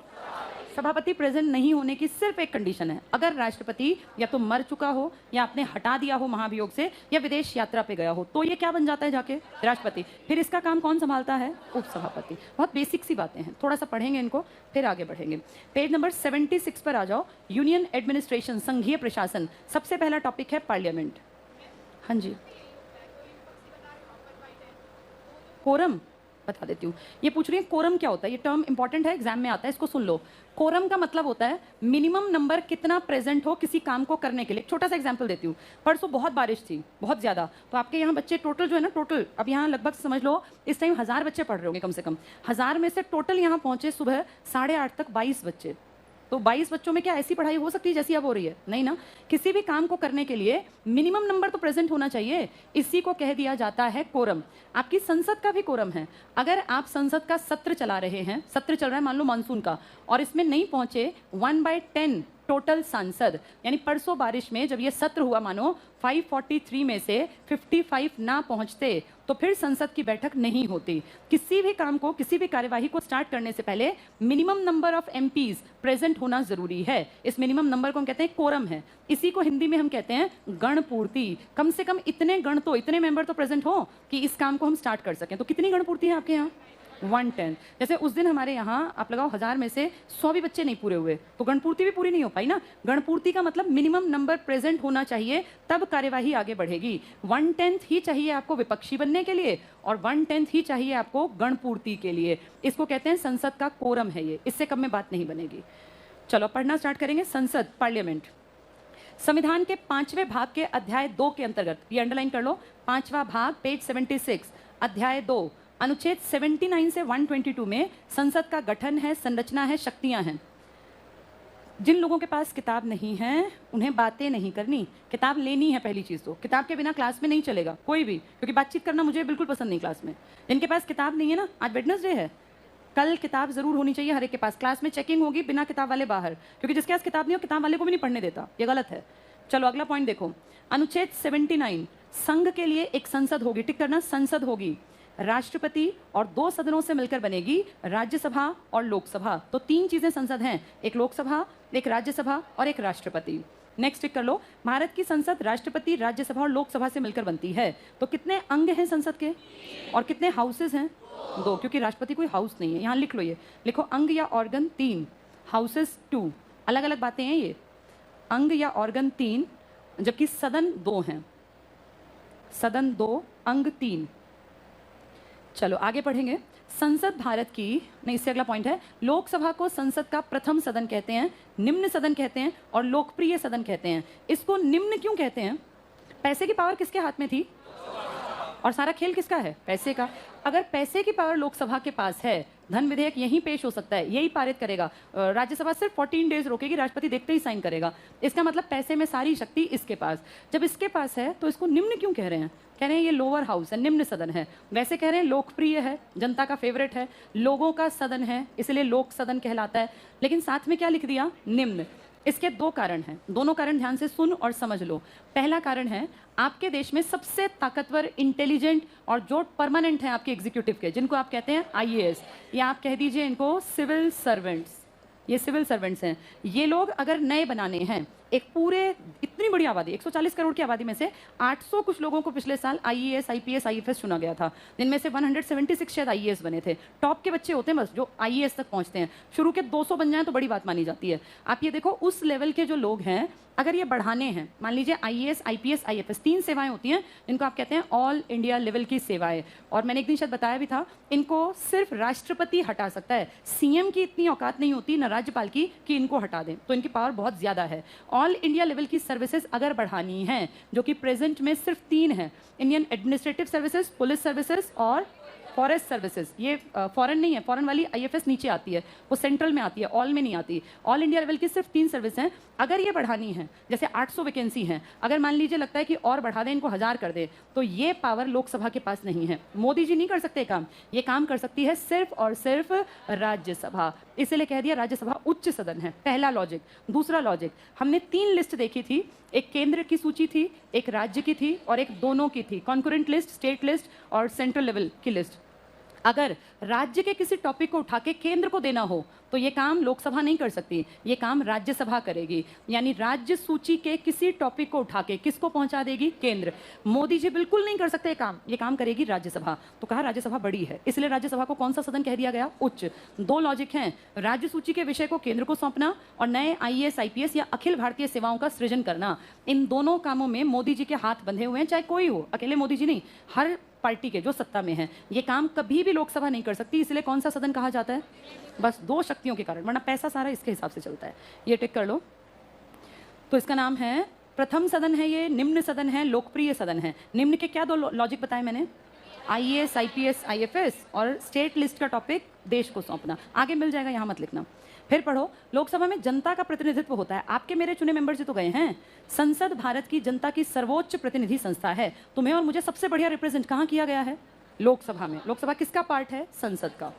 सभापति प्रेजेंट नहीं होने की सिर्फ एक कंडीशन है, अगर राष्ट्रपति या तो मर चुका हो या आपने हटा दिया हो महाभियोग से या विदेश यात्रा पे गया हो, तो ये क्या बन जाता है जाके? राष्ट्रपति। फिर इसका काम कौन संभालता है? उप सभापति। बहुत बेसिक सी बातें हैं, थोड़ा सा पढ़ेंगे इनको फिर आगे बढ़ेंगे। पेज नंबर 76 पर आ जाओ। यूनियन एडमिनिस्ट्रेशन, संघीय प्रशासन। सबसे पहला टॉपिक है पार्लियामेंट। हाँ जी, कोरम बता देती हूँ। ये पूछ रही है कोरम क्या होता है, ये टर्म इंपॉर्टेंट है, एग्जाम में आता है, इसको सुन लो। कोरम का मतलब होता है मिनिमम नंबर कितना प्रेजेंट हो किसी काम को करने के लिए। छोटा सा एग्जांपल देती हूँ। परसों बहुत बारिश थी, बहुत ज़्यादा, तो आपके यहाँ बच्चे टोटल जो है ना, टोटल अब यहाँ लगभग समझ लो इस टाइम 1000 बच्चे पढ़ रहे होंगे कम से कम। 1000 में से टोटल यहाँ पहुँचे सुबह 8:30 तक 22 बच्चे। तो 22 बच्चों में क्या ऐसी पढ़ाई हो सकती है जैसी अब हो रही है? नहीं ना। किसी भी काम को करने के लिए मिनिमम नंबर तो प्रेजेंट होना चाहिए, इसी को कह दिया जाता है कोरम। आपकी संसद का भी कोरम है। अगर आप संसद का सत्र चला रहे हैं, सत्र चल रहा है मान लो मानसून का, और इसमें नहीं पहुंचे 1/10 टोटल सांसद, यानी परसों बारिश में जब ये सत्र हुआ, मानो 543 में से 55 ना पहुंचते तो फिर संसद की बैठक नहीं होती। किसी भी काम को, किसी भी कार्यवाही को स्टार्ट करने से पहले minimum number of MPs present होना जरूरी है। इस मिनिमम नंबर को हम कहते हैं कोरम है। इसी को हिंदी में हम कहते हैं गणपूर्ति। कम से कम इतने गण तो, इतने मेंबर तो प्रेजेंट हो कि इस काम को हम स्टार्ट कर सकें। तो कितनी गणपूर्ति है आपके यहाँ? 110। जैसे उस दिन हमारे यहाँ आप लगाओ 1000 में से 100 भी बच्चे नहीं पूरे हुए, तो गणपूर्ति भी पूरी नहीं हो पाई ना। गणपूर्ति का मतलब मिनिमम नंबर प्रेजेंट होना चाहिए, तब कार्यवाही आगे बढ़ेगी। 1/10 ही चाहिए आपको विपक्षी बनने के लिए, और 1/10 ही चाहिए आपको गणपूर्ति के लिए। इसको कहते हैं संसद का कोरम है ये, इससे कम में बात नहीं बनेगी। चलो पढ़ना स्टार्ट करेंगे। संसद, पार्लियामेंट। संविधान के 5वें भाग के अध्याय 2 के अंतर्गत, ये अंडरलाइन कर लो, 5वां भाग, पेज 76, अध्याय 2, अनुच्छेद 79 से 122 में संसद का गठन है, संरचना है, शक्तियां हैं। जिन लोगों के पास किताब नहीं है उन्हें बातें नहीं करनी, किताब लेनी है पहली चीज़ तो। किताब के बिना क्लास में नहीं चलेगा कोई भी, क्योंकि बातचीत करना मुझे बिल्कुल पसंद नहीं क्लास में। जिनके पास किताब नहीं है ना, आज वेडनेसडे है, कल किताब जरूर होनी चाहिए हर एक के पास। क्लास में चेकिंग होगी, बिना किताब वाले बाहर, क्योंकि जिसके पास किताब नहीं हो किताब वाले को भी नहीं पढ़ने देता, ये गलत है। चलो अगला पॉइंट देखो, अनुच्छेद 79, संघ के लिए एक संसद होगी, टिक करना, संसद होगी, राष्ट्रपति और 2 सदनों से मिलकर बनेगी, राज्यसभा और लोकसभा। तो 3 चीजें संसद हैं, एक लोकसभा, एक राज्यसभा और एक राष्ट्रपति। नेक्स्ट टिक कर लो, भारत की संसद राष्ट्रपति, राज्यसभा और लोकसभा से मिलकर बनती है। तो कितने अंग हैं संसद के और कितने हाउसेज हैं? 2, क्योंकि राष्ट्रपति कोई हाउस नहीं है। यहाँ लिख लो, ये लिखो, अंग या ऑर्गन 3, हाउसेज 2। अलग अलग बातें हैं ये, अंग या ऑर्गन 3, जबकि सदन 2 हैं। सदन 2, अंग 3। चलो आगे पढ़ेंगे। संसद भारत की, नहीं इससे अगला पॉइंट है, लोकसभा को संसद का प्रथम सदन कहते हैं, निम्न सदन कहते हैं और लोकप्रिय सदन कहते हैं। इसको निम्न क्यों कहते हैं? पैसे की पावर किसके हाथ में थी और सारा खेल किसका है? पैसे का। अगर पैसे की पावर लोकसभा के पास है, धन विधेयक यहीं पेश हो सकता है, यही पारित करेगा, राज्यसभा सिर्फ 14 डेज रोकेगी, राष्ट्रपति देखते ही साइन करेगा। इसका मतलब पैसे में सारी शक्ति इसके पास। जब इसके पास है तो इसको निम्न क्यों कह रहे हैं? कह रहे हैं ये लोअर हाउस है, निम्न सदन है। वैसे कह रहे हैं लोकप्रिय है, जनता का फेवरेट है, लोगों का सदन है, इसलिए लोक सदन कहलाता है। लेकिन साथ में क्या लिख दिया? निम्न। इसके 2 कारण हैं, दोनों कारण ध्यान से सुन और समझ लो। पहला कारण है, आपके देश में सबसे ताकतवर, इंटेलिजेंट और जो परमानेंट हैं आपके एग्जीक्यूटिव के, जिनको आप कहते हैं IAS, या आप कह दीजिए इनको सिविल सर्वेंट्स, ये सिविल सर्वेंट्स हैं। ये लोग अगर नए बनाने हैं, एक पूरे इतनी बड़ी आबादी 140 करोड़ की आबादी में से 800 कुछ लोगों को पिछले साल आईएएस आईपीएस आईएफएस चुना गया था, जिनमें से 176 शायद आईएएस बने थे। टॉप के बच्चे होते हैं बस जो आईएएस तक पहुंचते हैं, शुरू के 200 बन जाएं तो बड़ी बात मानी जाती है। आप ये देखो उस लेवल के जो लोग हैं, अगर ये बढ़ाने हैं, मान लीजिए आईएएस आईपीएस आईएफएस 3 सेवाएं होती हैं जिनको आप कहते हैं ऑल इंडिया लेवल की सेवाएं, और मैंने एक दिन शायद बताया भी था इनको सिर्फ राष्ट्रपति हटा सकता है। सीएम की इतनी औकात नहीं होती ना राज्यपाल की कि इनको हटा दें, तो इनकी पावर बहुत ज़्यादा है। ऑल इंडिया लेवल की सर्विसेज अगर बढ़ानी है, जो कि प्रेजेंट में सिर्फ 3 है, Indian administrative services, police services और फॉरेस्ट सर्विसेज। ये फॉरेन नहीं है, फॉरेन वाली आईएफएस नीचे आती है, वो सेंट्रल में आती है, ऑल में नहीं आती। ऑल इंडिया लेवल की सिर्फ 3 सर्विस हैं। अगर ये बढ़ानी है, जैसे 800 वैकेंसी हैं, अगर मान लीजिए लगता है कि और बढ़ा दें, इनको 1000 कर दे, तो ये पावर लोकसभा के पास नहीं है। मोदी जी नहीं कर सकते काम, ये काम कर सकती है सिर्फ और सिर्फ राज्यसभा। इसलिए कह दिया राज्यसभा उच्च सदन है, पहला लॉजिक। दूसरा लॉजिक, हमने 3 लिस्ट देखी थी, एक केंद्र की सूची थी, एक राज्य की थी और एक दोनों की थी, कॉन्करेंट लिस्ट, स्टेट लिस्ट और सेंट्रल लेवल की लिस्ट। अगर राज्य के किसी टॉपिक को उठा के केंद्र को देना हो तो ये काम लोकसभा नहीं कर सकती, ये काम राज्यसभा करेगी। यानी राज्य सूची के किसी टॉपिक को उठा के किसको पहुंचा देगी? केंद्र। मोदी जी बिल्कुल नहीं कर सकते ये काम करेगी राज्यसभा। तो कहा राज्यसभा बड़ी है, इसलिए राज्यसभा को कौन सा सदन कह दिया गया? उच्च। 2 लॉजिक हैं, राज्य सूची के विषय को केंद्र को सौंपना और नए आईएएस आईपीएस या अखिल भारतीय सेवाओं का सृजन करना। इन दोनों कामों में मोदी जी के हाथ बंधे हुए हैं, चाहे कोई हो, अकेले मोदी जी नहीं, हर पार्टी के जो सत्ता में है। ये काम कभी भी लोकसभा नहीं कर सकती, इसलिए कौन सा सदन कहा जाता है? बस 2 शक्तियों के कारण, वरना पैसा सारा इसके हिसाब से चलता है। ये टिक कर लो। तो इसका नाम है प्रथम सदन है, ये निम्न सदन है, लोकप्रिय सदन है। निम्न के क्या 2 लॉजिक बताए मैंने? आईएएस आईपीएस आईएफएस और स्टेट लिस्ट का टॉपिक देश को सौंपना। आगे मिल जाएगा, यहाँ मत लिखना। फिर पढ़ो, लोकसभा में जनता का प्रतिनिधित्व होता है। आपके मेरे चुने मेंबर से तो गए हैं। संसद भारत की जनता की सर्वोच्च प्रतिनिधि संस्था है। तुम्हें और मुझे सबसे बढ़िया रिप्रेजेंट कहाँ किया गया है? लोकसभा में। लोकसभा किसका पार्ट है? संसद का।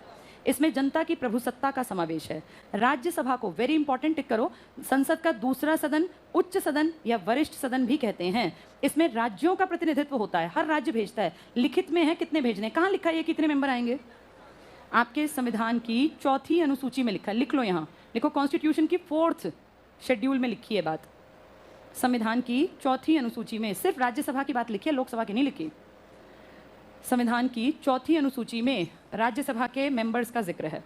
इसमें जनता की प्रभुसत्ता का समावेश है। राज्यसभा को, वेरी इंपॉर्टेंट टिक करो, संसद का दूसरा सदन, उच्च सदन या वरिष्ठ सदन भी कहते हैं। इसमें राज्यों का प्रतिनिधित्व होता है, हर राज्य भेजता है। लिखित में है कितने भेजने, कहाँ लिखा है ये कितने मेंबर आएंगे? आपके संविधान की 4थी अनुसूची में लिखा है, लिख लो यहाँ, लिखो कॉन्स्टिट्यूशन की 4th शेड्यूल में लिखी है बात। संविधान की 4थी अनुसूची में सिर्फ राज्यसभा की बात लिखी है, लोकसभा की नहीं लिखी। संविधान की 4थी अनुसूची में राज्यसभा के मेंबर्स का जिक्र है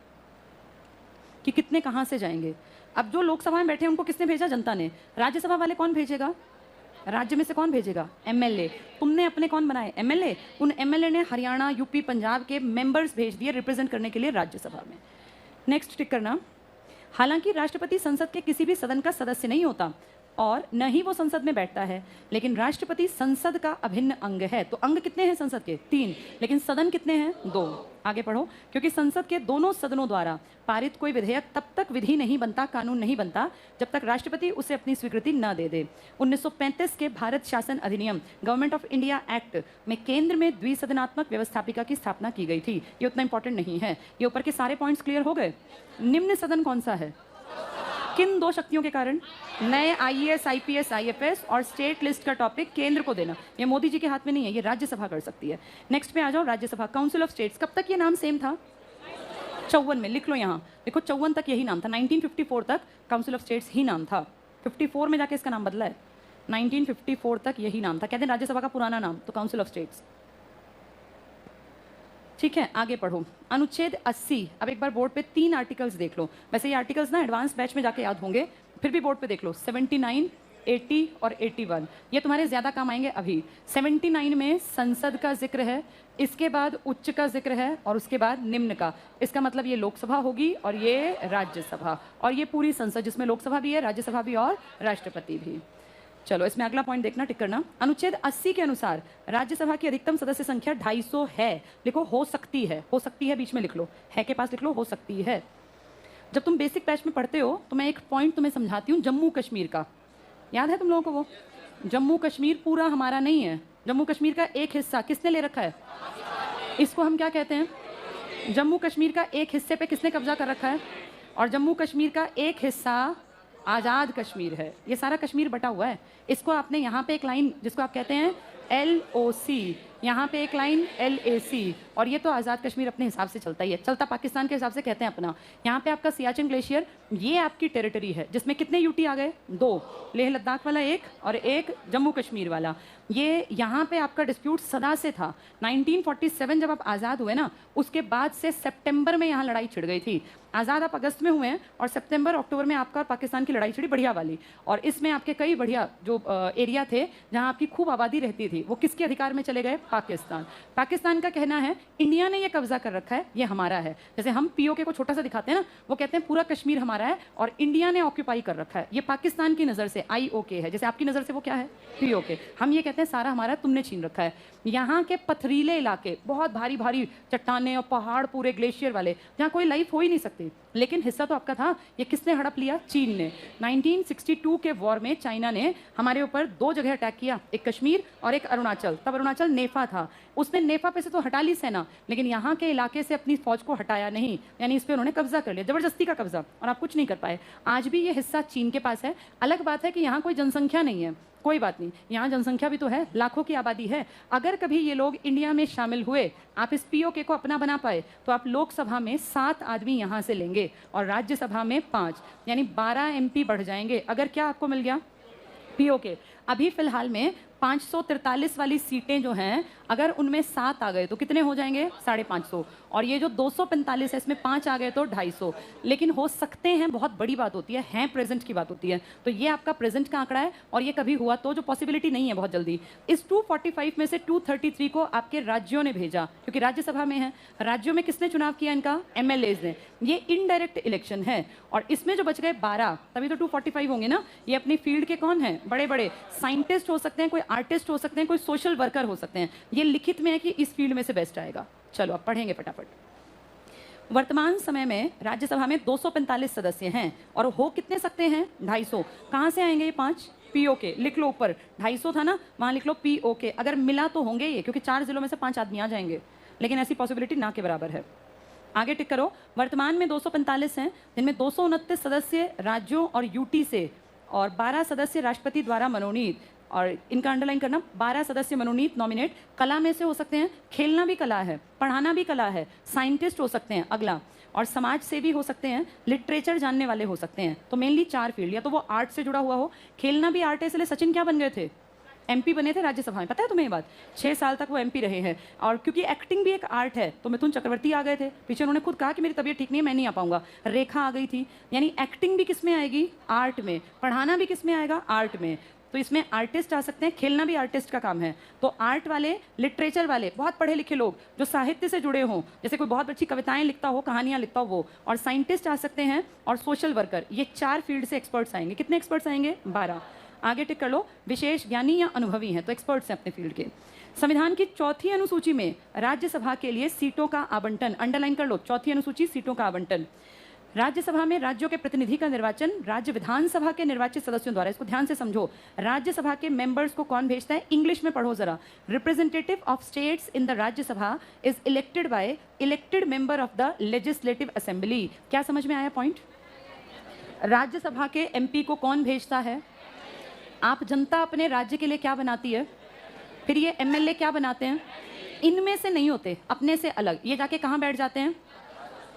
कि कितने कहाँ से जाएंगे। अब जो लोकसभा में बैठे हैं उनको किसने भेजा? जनता ने। राज्यसभा वाले कौन भेजेगा? राज्य में से कौन भेजेगा? एमएलए। तुमने अपने कौन बनाए? एमएलए। उन एमएलए ने हरियाणा, यूपी, पंजाब के मेंबर्स भेज दिए रिप्रेजेंट करने के लिए राज्यसभा में। नेक्स्ट टिक करना। हालांकि राष्ट्रपति संसद के किसी भी सदन का सदस्य नहीं होता और न ही वो संसद में बैठता है, लेकिन राष्ट्रपति संसद का अभिन्न अंग है। तो अंग कितने हैं संसद के? 3, लेकिन सदन कितने हैं? 2। आगे पढ़ो। क्योंकि संसद के दोनों सदनों द्वारा पारित कोई विधेयक तब तक विधि नहीं बनता, कानून नहीं बनता, जब तक राष्ट्रपति उसे अपनी स्वीकृति न दे दे। 1935 के भारत शासन अधिनियम, गवर्नमेंट ऑफ इंडिया एक्ट में केंद्र में द्विसदनात्मक व्यवस्थापिका की स्थापना की गई थी। ये उतना इंपॉर्टेंट नहीं है। ये ऊपर के सारे पॉइंट्स क्लियर हो गए। निम्न सदन कौन सा है? किन 2 शक्तियों के कारण? नए आईएएस आईपीएस आईएफएस और स्टेट लिस्ट का टॉपिक केंद्र को देना। ये मोदी जी के हाथ में नहीं है, ये राज्यसभा कर सकती है। नेक्स्ट पे आ जाओ, राज्यसभा। काउंसिल ऑफ स्टेट्स, कब तक ये नाम सेम था? 54 में। लिख लो यहाँ, देखो 54 तक यही नाम था। 1954 तक काउंसिल ऑफ स्टेट्स ही नाम था। 54 में जाके इसका नाम बदला है। 1954 तक यही नाम था। कहते हैं राज्यसभा का पुराना नाम तो काउंसिल ऑफ स्टेट्स। ठीक है, आगे पढ़ो। अनुच्छेद 80। अब एक बार बोर्ड पे 3 आर्टिकल्स देख लो। वैसे ये आर्टिकल्स ना एडवांस बैच में जाके याद होंगे, फिर भी बोर्ड पे देख लो। 79, 80 और 81 ये तुम्हारे ज़्यादा काम आएंगे अभी। 79 में संसद का जिक्र है, इसके बाद उच्च का जिक्र है और उसके बाद निम्न का। इसका मतलब ये लोकसभा होगी और ये राज्यसभा, और ये पूरी संसद जिसमें लोकसभा भी है, राज्यसभा भी और राष्ट्रपति भी। चलो इसमें अगला पॉइंट देखना, टिक करना। अनुच्छेद 80 के अनुसार राज्यसभा की अधिकतम सदस्य संख्या 250 है। लिखो हो सकती है, हो सकती है बीच में लिख लो, है के पास लिख लो हो सकती है। जब तुम बेसिक बैच में पढ़ते हो तो मैं एक पॉइंट तुम्हें समझाती हूँ, जम्मू कश्मीर का। याद है तुम लोगों को वो? जम्मू कश्मीर पूरा हमारा नहीं है, जम्मू कश्मीर का एक हिस्सा किसने ले रखा है? इसको हम क्या कहते हैं? जम्मू कश्मीर का एक हिस्से पे किसने कब्जा कर रखा है? और जम्मू कश्मीर का एक हिस्सा आज़ाद कश्मीर है। ये सारा कश्मीर बटा हुआ है। इसको आपने यहाँ पे एक लाइन जिसको आप कहते हैं LOC, यहाँ पे एक लाइन LAC, और ये तो आज़ाद कश्मीर अपने हिसाब से चलता ही है, चलता पाकिस्तान के हिसाब से कहते हैं अपना। यहाँ पे आपका सियाचिन ग्लेशियर, ये आपकी टेरिटरी है जिसमें कितने यूटी आ गए? 2, लेह लद्दाख वाला एक और एक जम्मू कश्मीर वाला। ये यहाँ पे आपका डिस्प्यूट सदा से था। 1947 जब आप आज़ाद हुए ना, उसके बाद से सितंबर में यहाँ लड़ाई छिड़ गई थी। आज़ाद आप अगस्त में हुए हैं और सितंबर अक्टूबर में आपका और पाकिस्तान की लड़ाई छिड़ी बढ़िया वाली, और इसमें आपके कई बढ़िया जो एरिया थे जहाँ आपकी खूब आबादी रहती थी, वो किसके अधिकार में चले गए? पाकिस्तान। पाकिस्तान का कहना है इंडिया ने ये कब्जा कर रखा है, ये हमारा है। जैसे हम POK को छोटा सा दिखाते हैं ना, वो कहते हैं पूरा कश्मीर हमारा है और इंडिया ने ऑक्यूपाई कर रखा है। ये पाकिस्तान की नज़र से IOK है, जैसे आपकी नज़र से वो क्या है? POK। हम ये कहते हैं सारा हमारा, तुमने छीन रखा है। यहाँ के पथरीले इलाके, बहुत भारी भारी चट्टाने और पहाड़ पूरे ग्लेशियर वाले, जहाँ कोई लाइफ हो ही नहीं सकती, लेकिन हिस्सा तो आपका था। ये किसने हड़प लिया? चीन ने। 1962 के वॉर में चाइना ने हमारे ऊपर 2 जगह अटैक किया, एक कश्मीर और एक अरुणाचल। तब अरुणाचल नेफा था, उसने नेफा पे से तो हटा ली सेना, लेकिन यहाँ के इलाके से अपनी फौज को हटाया नहीं, यानी इस पर उन्होंने कब्जा कर लिया, जबरदस्ती का कब्जा, और आप कुछ नहीं कर पाए। आज भी ये हिस्सा चीन के पास है। अलग बात है कि यहाँ कोई जनसंख्या नहीं है, कोई बात नहीं, यहाँ जनसंख्या भी तो है, लाखों की आबादी है। अगर कभी ये लोग इंडिया में शामिल हुए, आप इस POK को अपना बना पाए, तो आप लोकसभा में 7 आदमी यहाँ से लेंगे और राज्यसभा में 5, यानी 12 MP बढ़ जाएंगे। अगर क्या आपको मिल गया? POK। अभी फिलहाल में 543 वाली सीटें जो हैं, अगर उनमें 7 आ गए तो कितने हो जाएंगे? 550। और ये जो 245 है, इसमें 5 आ गए तो 250। लेकिन हो सकते हैं, बहुत बड़ी बात होती है, हैं प्रेजेंट की बात होती है। तो ये आपका प्रेजेंट का आंकड़ा है, और ये कभी हुआ तो, जो पॉसिबिलिटी नहीं है बहुत जल्दी। इस 245 में से 233 को आपके राज्यों ने भेजा, क्योंकि राज्यसभा में है। राज्यों में किसने चुनाव किया? इनका MLAs ने। ये इनडायरेक्ट इलेक्शन है, और इसमें जो बच गए 12, तभी तो 245 होंगे ना। ये अपनी फील्ड के कौन हैं? बड़े बड़े साइंटिस्ट हो सकते हैं, कोई आर्टिस्ट हो सकते हैं, कोई सोशल वर्कर हो सकते हैं। ये लिखित में है कि इस फील्ड में से बेस्ट आएगा। चलो अब पढ़ेंगे फटाफट। वर्तमान समय में राज्यसभा में 245 सदस्य हैं, और हो कितने सकते हैं? 250। कहाँ से आएंगे ये 5? POK। लिख लो ऊपर, 250 था ना, वहाँ लिख लो POK। अगर मिला तो होंगे ये, क्योंकि 4 जिलों में से 5 आदमी आ जाएंगे, लेकिन ऐसी पॉसिबिलिटी ना के बराबर है। आगे टिक करो। वर्तमान में 245 हैं, जिनमें 229 सदस्य राज्यों और UT से, और 12 सदस्य राष्ट्रपति द्वारा मनोनीत, और इनका अंडरलाइन करना, 12 सदस्य मनोनीत नॉमिनेट कला में से हो सकते हैं, खेलना भी कला है, पढ़ाना भी कला है, साइंटिस्ट हो सकते हैं अगला, और समाज सेवी हो सकते हैं, लिटरेचर जानने वाले हो सकते हैं। तो मेनली 4 फील्ड, या तो वो आर्ट से जुड़ा हुआ हो, खेलना भी आर्ट है, इसलिए सचिन क्या बन गए थे? MP बने थे राज्यसभा में, पता है तुम्हें ये बात? 6 साल तक वो MP रहे हैं। और क्योंकि एक्टिंग भी एक आर्ट है, तो मिथुन चक्रवर्ती आ गए थे पीछे, उन्होंने खुद कहा कि मेरी तबीयत ठीक नहीं है, मैं नहीं आ पाऊंगा। रेखा आ गई थी। यानी एक्टिंग भी किस में आएगी? आर्ट में। पढ़ाना भी किस में आएगा? आर्ट में। तो इसमें आर्टिस्ट आ सकते हैं, खेलना भी आर्टिस्ट का काम है। तो आर्ट वाले, लिटरेचर वाले, बहुत पढ़े लिखे लोग जो साहित्य से जुड़े हों, जैसे कोई बहुत अच्छी कविताएं लिखता हो, कहानियां लिखता हो वो, और साइंटिस्ट आ सकते हैं, और सोशल वर्कर। ये 4 फील्ड से एक्सपर्ट्स आएंगे। कितने एक्सपर्ट्स आएंगे? 12। आगे टिक कर लो। विशेष ज्ञानी या अनुभवी हैं, तो एक्सपर्ट्स हैं अपने फील्ड के। संविधान की 4थी अनुसूची में राज्यसभा के लिए सीटों का आवंटन, अंडरलाइन कर लो, 4थी अनुसूची, सीटों का आवंटन। राज्यसभा में राज्यों के प्रतिनिधि का निर्वाचन राज्य विधानसभा के निर्वाचित सदस्यों द्वारा। इसको ध्यान से समझो। राज्यसभा के मेंबर्स को कौन भेजता है? इंग्लिश में पढ़ो जरा। Representative of states in the Rajya Sabha is elected by elected member of the legislative assembly. क्या समझ में आया पॉइंट? राज्यसभा के MP को कौन भेजता है? आप जनता अपने राज्य के लिए क्या बनाती है? फिर ये MLA क्या बनाते हैं? इनमें से नहीं होते, अपने से अलग। ये जाके कहाँ बैठ जाते हैं?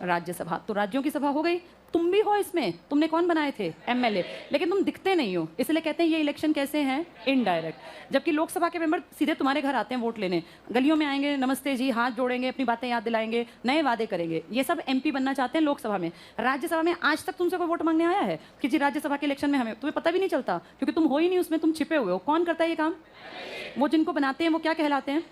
राज्यसभा। तो राज्यों की सभा हो गई। तुम भी हो इसमें, तुमने कौन बनाए थे? MLA। लेकिन तुम दिखते नहीं हो, इसलिए कहते हैं ये इलेक्शन कैसे हैं? इनडायरेक्ट। जबकि लोकसभा के मेंबर सीधे तुम्हारे घर आते हैं वोट लेने, गलियों में आएंगे, नमस्ते जी, हाथ जोड़ेंगे, अपनी बातें याद दिलाएंगे, नए वादे करेंगे। ये सब MP बनना चाहते हैं लोकसभा में। राज्यसभा में आज तक तुमसे कोई वोट मांगने आया है कि जी राज्यसभा के इलेक्शन में हमें? तुम्हें पता भी नहीं चलता, क्योंकि तुम हो ही नहीं उसमें, तुम छिपे हुए हो। कौन करता है ये काम? वो जिनको बनाते हैं वो क्या कहलाते हैं?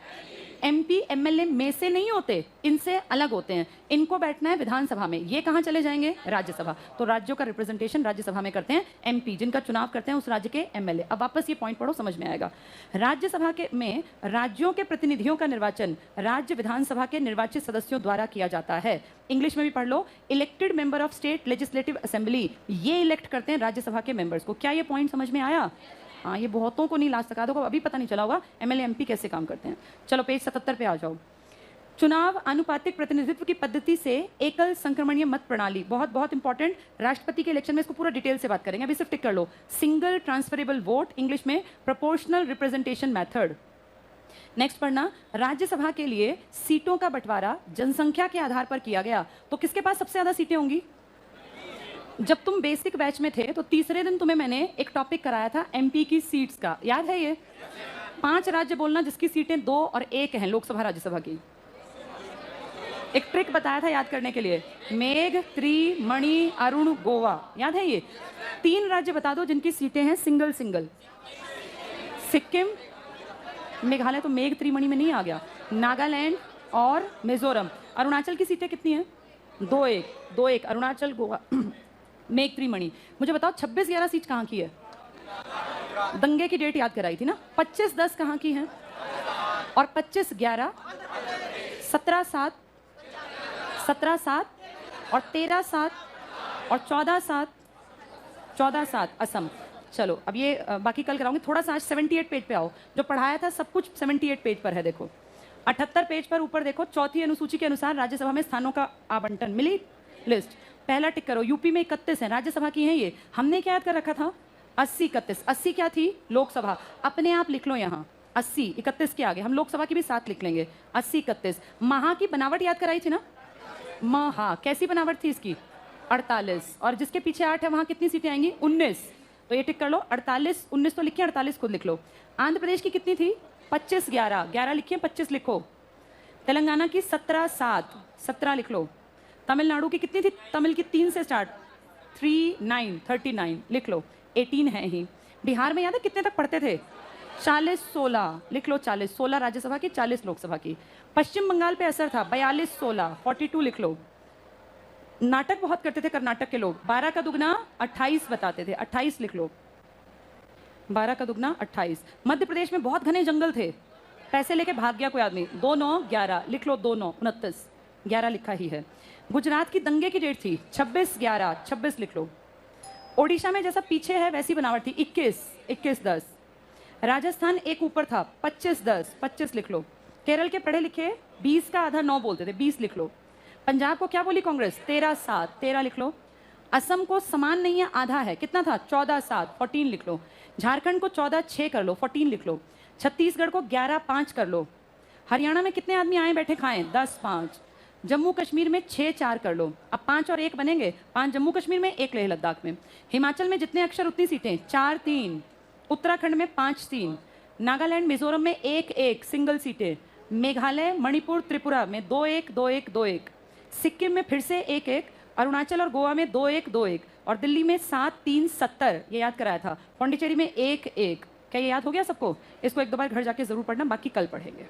MP MLA में से नहीं होते, इनसे अलग होते हैं। इनको बैठना है विधानसभा में, ये कहाँ चले जाएंगे? राज्यसभा। तो राज्यों का रिप्रेजेंटेशन राज्यसभा में करते हैं MP, जिनका चुनाव करते हैं उस राज्य के MLA। अब वापस ये पॉइंट पढ़ो, समझ में आएगा। राज्यसभा के में राज्यों के प्रतिनिधियों का निर्वाचन राज्य विधानसभा के निर्वाचित सदस्यों द्वारा किया जाता है। इंग्लिश में भी पढ़ लो, elected member of state legislative assembly. ये इलेक्ट करते हैं राज्यसभा के मेंबर्स को। क्या ये पॉइंट समझ में आया? हाँ, ये बहुतों को नहीं ला सका, देखो अभी पता नहीं चला होगा MLA MP कैसे काम करते हैं। चलो पेज 77 पे आ जाओ। चुनाव आनुपातिक प्रतिनिधित्व की पद्धति से एकल संक्रमणीय मत प्रणाली, बहुत बहुत इंपॉर्टेंट। राष्ट्रपति के इलेक्शन में इसको पूरा डिटेल से बात करेंगे, अभी सिर्फ टिक कर लो। सिंगल ट्रांसफरेबल वोट, इंग्लिश में प्रोपोर्शनल रिप्रेजेंटेशन मेथड। नेक्स्ट पढ़ना, राज्यसभा के लिए सीटों का बंटवारा जनसंख्या के आधार पर किया गया, तो किसके पास सबसे ज्यादा सीटें होंगी? जब तुम बेसिक बैच में थे तो तीसरे दिन तुम्हें मैंने एक टॉपिक कराया था एमपी की सीट्स का, याद है ये? 5 राज्य बोलना जिसकी सीटें 2 और 1 हैं लोकसभा राज्यसभा की। एक ट्रिक बताया था याद करने के लिए, मेघ, त्रि, मणि, अरुण, गोवा, याद है ये? 3 राज्य बता दो जिनकी सीटें हैं सिंगल सिंगल। सिक्किम, मेघालय तो मेघ त्रिमणि में नहीं आ गया, नागालैंड और मिजोरम। अरुणाचल की सीटें कितनी हैं? 2-1 अरुणाचल, गोवा, मेघ त्रिमणि। मुझे बताओ 26-11 सीट कहाँ की है? दंगे की डेट याद कराई थी ना। 25-10 कहाँ की है? और 25-11, 17-7, 17-7 और 13-7 और 14-7 असम। चलो अब ये बाकी कल कराऊंगी। थोड़ा सा आज 78 पेज पे आओ, जो पढ़ाया था सब कुछ 78 पेज पर है। देखो 78 पेज पर ऊपर देखो, चौथी अनुसूची के अनुसार राज्यसभा में स्थानों का आवंटन मिली लिस्ट। पहला टिक करो, यूपी में 31 है, राज्यसभा की है ये। हमने क्या याद कर रखा था? 80-31। 80 क्या थी? लोकसभा। अपने आप लिख लो यहाँ 80-31 के आगे हम लोकसभा की भी साथ लिख लेंगे। 80-31। महा की बनावट याद कराई थी ना? महा कैसी बनावट थी इसकी? 48। और जिसके पीछे 8 है वहां कितनी सीटें आएंगी? 19। तो ये टिक कर लो। 48-19 तो लिखिए, 48 खुद लिख लो। आंध्र प्रदेश की कितनी थी? 25-11 लिखिए, 25 लिखो। तेलंगाना की 17-7 17 लिख लो। तमिलनाडु की कितनी थी? तमिल की 3 से स्टार्ट, 39 लिख लो, 18 है ही। बिहार में याद है कितने तक पढ़ते थे? 40-16 लिख लो, 40। 16 राज्यसभा की, 40 लोकसभा की। पश्चिम बंगाल पे असर था, 42-16 42 लिख लो। नाटक बहुत करते थे कर्नाटक के लोग, 12 का दुगना 28 बताते थे, 28 लिख लो। 12 का दुगना 28। मध्य प्रदेश में बहुत घने जंगल थे, पैसे लेके भाग गया कोई आदमी, 2-9-11 लिख लो। 2-9-29 11 लिखा ही है। गुजरात की दंगे की डेट थी 26-11 26 लिख लो। ओडिशा में जैसा पीछे है वैसी बनावट थी, 21-10। राजस्थान एक ऊपर था, 25-10 25 लिख लो। केरल के पढ़े लिखे 20 का आधा 9 बोलते थे, 20 लिख लो। पंजाब को क्या बोली कांग्रेस? 13-7 13 लिख लो। असम को समान नहीं है, आधा है, कितना था? 14-7 14 लिख लो। झारखंड को 14-6 कर लो, 14 लिख लो। छत्तीसगढ़ को 11-5 कर लो। हरियाणा में कितने आदमी आए बैठे खाएं? 10-5। जम्मू कश्मीर में 6-4 कर लो। अब 5 और 1 बनेंगे, 5 जम्मू कश्मीर में, 1 लेह लद्दाख में। हिमाचल में जितने अक्षर उतनी सीटें, 4-3। उत्तराखंड में 5-3। नागालैंड मिजोरम में 1-1 सिंगल सीटें। मेघालय, मणिपुर, त्रिपुरा में 2-1 2-1 2-1। सिक्किम में फिर से 1-1। अरुणाचल और गोवा में 2-1 2-1। और दिल्ली में 7-3 70, ये याद कराया था। पौंडीचेरी में 1-1। क्या ये याद हो गया सबको? इसको 1-2 बार घर जाके जरूर पढ़ना, बाकी कल पढ़ेंगे।